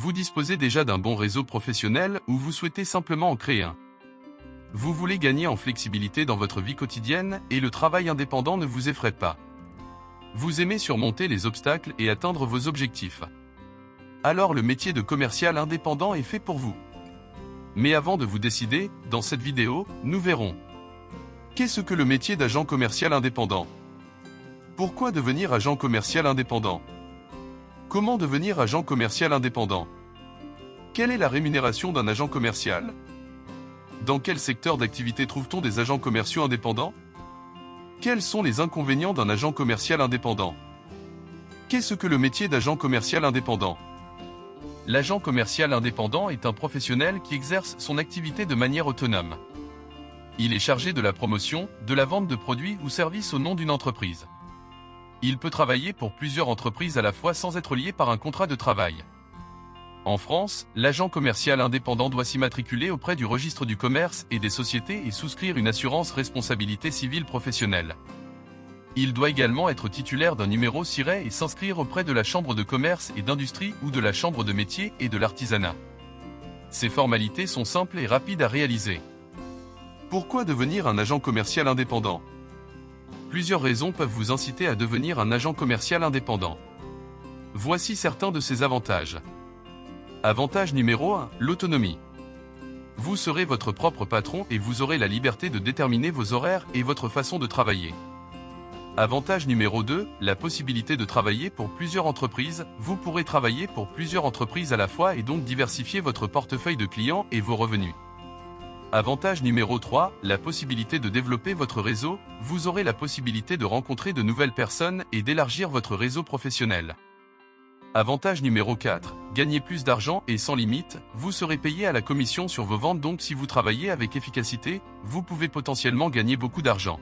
Vous disposez déjà d'un bon réseau professionnel ou vous souhaitez simplement en créer un. Vous voulez gagner en flexibilité dans votre vie quotidienne et le travail indépendant ne vous effraie pas. Vous aimez surmonter les obstacles et atteindre vos objectifs. Alors le métier de commercial indépendant est fait pour vous. Mais avant de vous décider, dans cette vidéo, nous verrons qu'est-ce que le métier d'agent commercial indépendant? Pourquoi devenir agent commercial indépendant? Comment devenir agent commercial indépendant? Quelle est la rémunération d'un agent commercial? Dans quel secteur d'activité trouve-t-on des agents commerciaux indépendants? Quels sont les inconvénients d'un agent commercial indépendant? Qu'est-ce que le métier d'agent commercial indépendant? L'agent commercial indépendant est un professionnel qui exerce son activité de manière autonome. Il est chargé de la promotion, de la vente de produits ou services au nom d'une entreprise. Il peut travailler pour plusieurs entreprises à la fois sans être lié par un contrat de travail. En France, l'agent commercial indépendant doit s'immatriculer auprès du registre du commerce et des sociétés et souscrire une assurance responsabilité civile professionnelle. Il doit également être titulaire d'un numéro SIRET et s'inscrire auprès de la Chambre de commerce et d'industrie ou de la Chambre de métier et de l'artisanat. Ces formalités sont simples et rapides à réaliser. Pourquoi devenir un agent commercial indépendant? Plusieurs raisons peuvent vous inciter à devenir un agent commercial indépendant. Voici certains de ces avantages. Avantage numéro 1, l'autonomie. Vous serez votre propre patron et vous aurez la liberté de déterminer vos horaires et votre façon de travailler. Avantage numéro 2, la possibilité de travailler pour plusieurs entreprises. Vous pourrez travailler pour plusieurs entreprises à la fois et donc diversifier votre portefeuille de clients et vos revenus. Avantage numéro 3, la possibilité de développer votre réseau. Vous aurez la possibilité de rencontrer de nouvelles personnes et d'élargir votre réseau professionnel. Avantage numéro 4, gagner plus d'argent et sans limite. Vous serez payé à la commission sur vos ventes, donc si vous travaillez avec efficacité, vous pouvez potentiellement gagner beaucoup d'argent.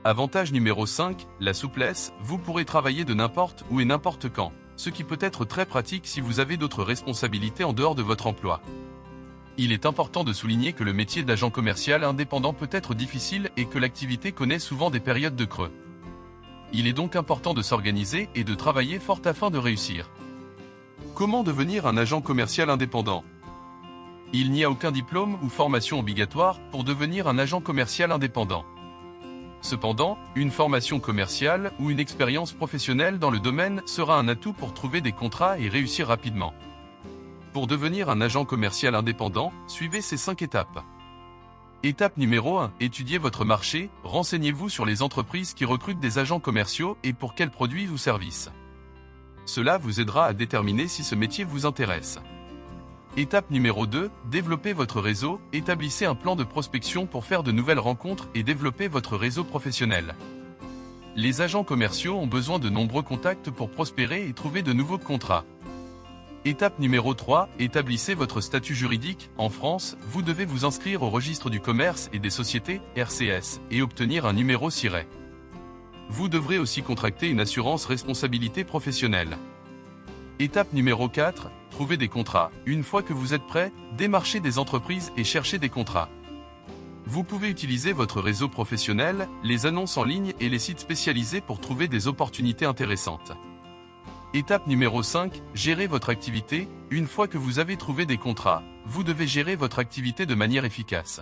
Avantage numéro 5, la souplesse. Vous pourrez travailler de n'importe où et n'importe quand, ce qui peut être très pratique si vous avez d'autres responsabilités en dehors de votre emploi. Il est important de souligner que le métier d'agent commercial indépendant peut être difficile et que l'activité connaît souvent des périodes de creux. Il est donc important de s'organiser et de travailler fort afin de réussir. Comment devenir un agent commercial indépendant? Il n'y a aucun diplôme ou formation obligatoire pour devenir un agent commercial indépendant. Cependant, une formation commerciale ou une expérience professionnelle dans le domaine sera un atout pour trouver des contrats et réussir rapidement. Pour devenir un agent commercial indépendant, suivez ces 5 étapes. Étape numéro 1, étudiez votre marché, renseignez-vous sur les entreprises qui recrutent des agents commerciaux et pour quels produits ou services. Cela vous aidera à déterminer si ce métier vous intéresse. Étape numéro 2, développez votre réseau, établissez un plan de prospection pour faire de nouvelles rencontres et développer votre réseau professionnel. Les agents commerciaux ont besoin de nombreux contacts pour prospérer et trouver de nouveaux contrats. Étape numéro 3, établissez votre statut juridique. En France, vous devez vous inscrire au registre du commerce et des sociétés, RCS, et obtenir un numéro SIRET. Vous devrez aussi contracter une assurance responsabilité professionnelle. Étape numéro 4, trouvez des contrats. Une fois que vous êtes prêt, démarchez des entreprises et cherchez des contrats. Vous pouvez utiliser votre réseau professionnel, les annonces en ligne et les sites spécialisés pour trouver des opportunités intéressantes. Étape numéro 5, gérez votre activité. Une fois que vous avez trouvé des contrats, vous devez gérer votre activité de manière efficace.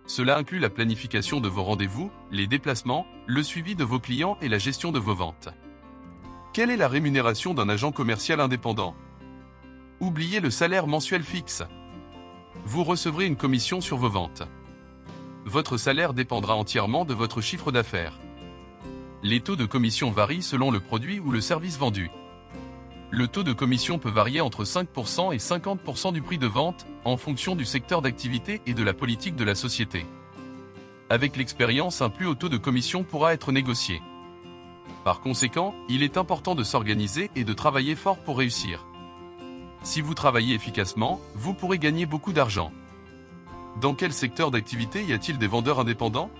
Cela inclut la planification de vos rendez-vous, les déplacements, le suivi de vos clients et la gestion de vos ventes. Quelle est la rémunération d'un agent commercial indépendant? Oubliez le salaire mensuel fixe. Vous recevrez une commission sur vos ventes. Votre salaire dépendra entièrement de votre chiffre d'affaires. Les taux de commission varient selon le produit ou le service vendu. Le taux de commission peut varier entre 5% et 50% du prix de vente, en fonction du secteur d'activité et de la politique de la société. Avec l'expérience, un plus haut taux de commission pourra être négocié. Par conséquent, il est important de s'organiser et de travailler fort pour réussir. Si vous travaillez efficacement, vous pourrez gagner beaucoup d'argent. Dans quel secteur d'activité y a-t-il des vendeurs indépendants?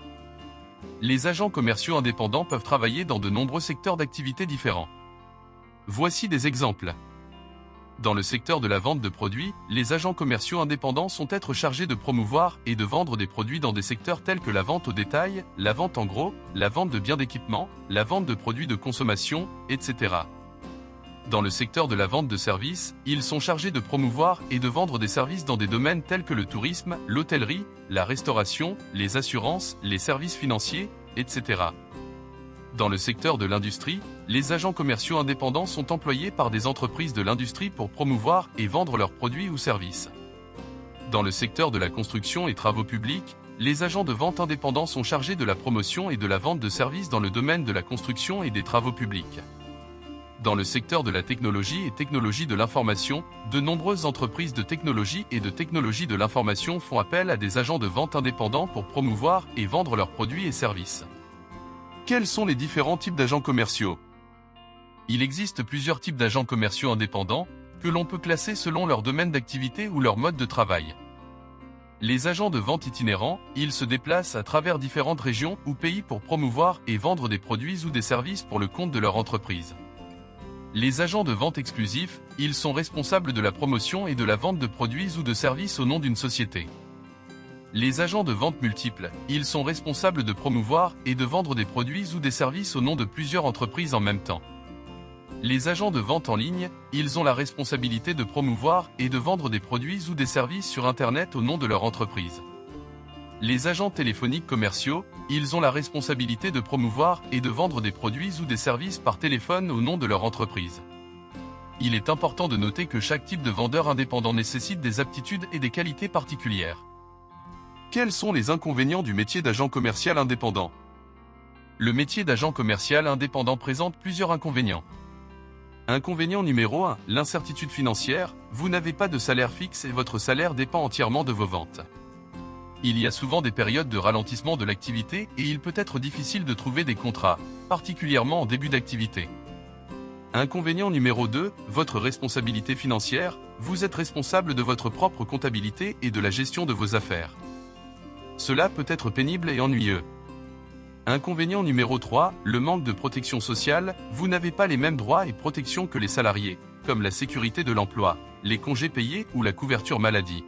Les agents commerciaux indépendants peuvent travailler dans de nombreux secteurs d'activité différents. Voici des exemples. Dans le secteur de la vente de produits, les agents commerciaux indépendants sont être chargés de promouvoir et de vendre des produits dans des secteurs tels que la vente au détail, la vente en gros, la vente de biens d'équipement, la vente de produits de consommation, etc. Dans le secteur de la vente de services, ils sont chargés de promouvoir et de vendre des services dans des domaines tels que le tourisme, l'hôtellerie, la restauration, les assurances, les services financiers, etc. Dans le secteur de l'industrie, les agents commerciaux indépendants sont employés par des entreprises de l'industrie pour promouvoir et vendre leurs produits ou services. Dans le secteur de la construction et travaux publics, les agents de vente indépendants sont chargés de la promotion et de la vente de services dans le domaine de la construction et des travaux publics. Dans le secteur de la technologie et technologie de l'information, de nombreuses entreprises de technologie et de technologie de l'information font appel à des agents de vente indépendants pour promouvoir et vendre leurs produits et services. Quels sont les différents types d'agents commerciaux? Il existe plusieurs types d'agents commerciaux indépendants, que l'on peut classer selon leur domaine d'activité ou leur mode de travail. Les agents de vente itinérants, ils se déplacent à travers différentes régions ou pays pour promouvoir et vendre des produits ou des services pour le compte de leur entreprise. Les agents de vente exclusifs, ils sont responsables de la promotion et de la vente de produits ou de services au nom d'une société. Les agents de vente multiples, ils sont responsables de promouvoir et de vendre des produits ou des services au nom de plusieurs entreprises en même temps. Les agents de vente en ligne, ils ont la responsabilité de promouvoir et de vendre des produits ou des services sur Internet au nom de leur entreprise. Les agents téléphoniques commerciaux, ils ont la responsabilité de promouvoir et de vendre des produits ou des services par téléphone au nom de leur entreprise. Il est important de noter que chaque type de vendeur indépendant nécessite des aptitudes et des qualités particulières. Quels sont les inconvénients du métier d'agent commercial indépendant? Le métier d'agent commercial indépendant présente plusieurs inconvénients. Inconvénient numéro 1, l'incertitude financière, vous n'avez pas de salaire fixe et votre salaire dépend entièrement de vos ventes. Il y a souvent des périodes de ralentissement de l'activité et il peut être difficile de trouver des contrats, particulièrement en début d'activité. Inconvénient numéro 2, votre responsabilité financière, vous êtes responsable de votre propre comptabilité et de la gestion de vos affaires. Cela peut être pénible et ennuyeux. Inconvénient numéro 3, le manque de protection sociale, vous n'avez pas les mêmes droits et protections que les salariés, comme la sécurité de l'emploi, les congés payés ou la couverture maladie.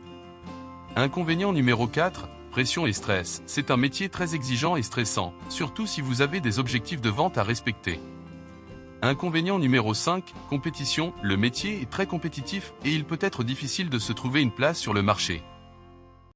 Inconvénient numéro 4, pression et stress, c'est un métier très exigeant et stressant, surtout si vous avez des objectifs de vente à respecter. Inconvénient numéro 5, compétition, le métier est très compétitif et il peut être difficile de se trouver une place sur le marché.